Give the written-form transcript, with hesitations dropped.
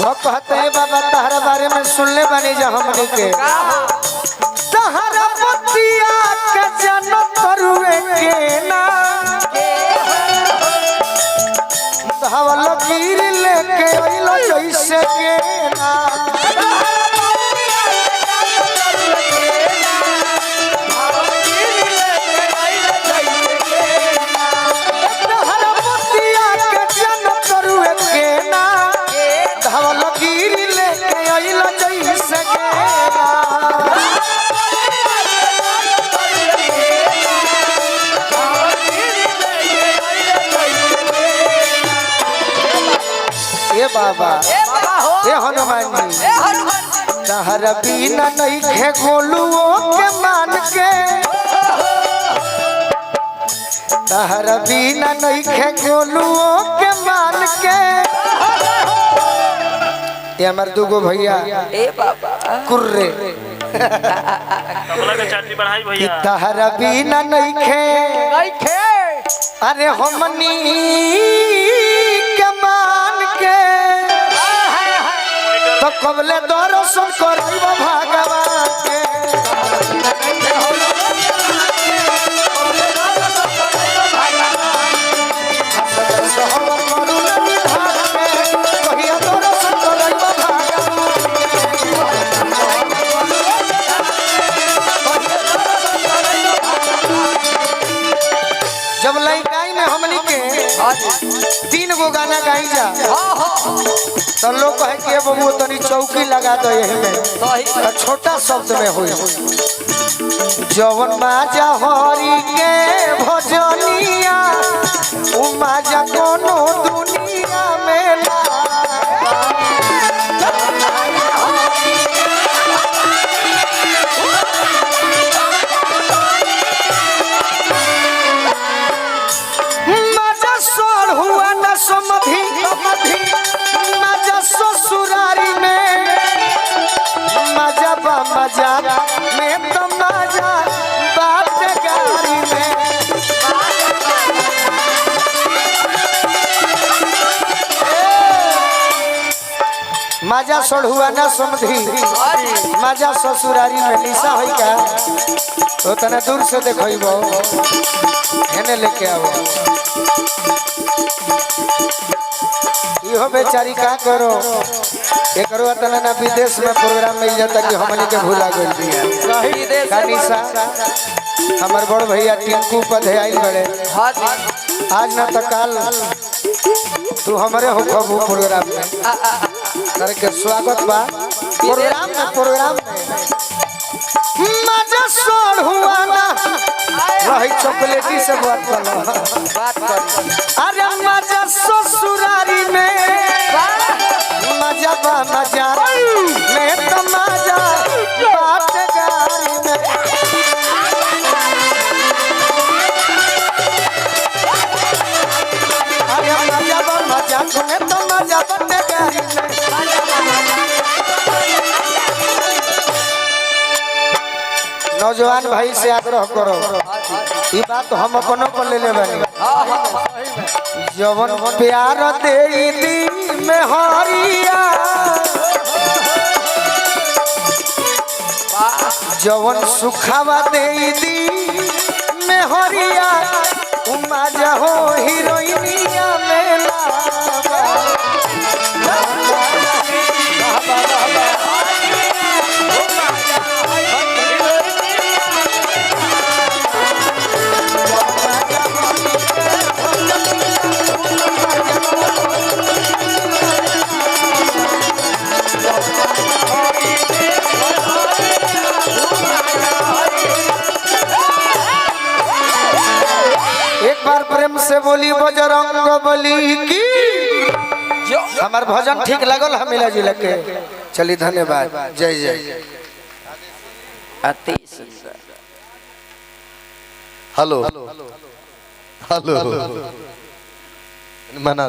वो कहते हैं बाबा तहरा बारे में सुनले बनी जा हमनी के तहरा पतिया के जन करुए के ना धावल गिर लेके अइलो जैसे के ना बाबा ये हनुमान जी तहरा बिना नहीं खे गोलुओ के मान के तहरा बिना नहीं खे गोलुओ के मान के ये हमार दुगो भैया कुर्रे तहरा बिना नहीं खे अरे हमनी के मान के तो कबले दर्शन करब भगवान के जब लइकाई में हमनी के 3 गो गाना गाई जा तो लोग कहे कि बबू तनी चौकी लगा दो यही में छोटा शब्द में हुई जवन माजा हरी के भजनिया उ माजा कोनो दुनिया में ना माजा सोल हुआ न समधि ससुरारी में मजा बा मजा में तो मजा बात गारी में मजा सोड़ हुआ ना समझी मजा ससुरारी में निशा होई का तो तना दूर से देखो हेने लेके आओ इहो बेचारी का करो एकरो अतना ना विदेश में प्रोग्राम मिल जाता कि हमनी के भूला गइल बिया विदेश कानिसा हमर बड़ भैया टिंकू पधे आइल बड़े आज ना त काल तू हमरे हो खबू प्रोग्राम में करे के स्वागत बा प्रोग्राम में मजा सोड़ हुआ ना वही चॉकलेटी से बात कर अरे मजा ससुरारी में मजा बा मजा में तो मजा बात गारी में अरे मजा बा मजा में तो मजा बात गारी में नौजवान भाई से आग्रह करो ये बात हम अपनों पर ले लेबनी जवन प्यार दे दी में हरिया जवन सुखावा दे दी में हरिया उमा जहो हीरोइनिया में प्रेम से बोली बजरंग बली की हमार भजन ठीक लगल हमिला जिला के चली धन्यवाद जय जय हेलो हेलो मना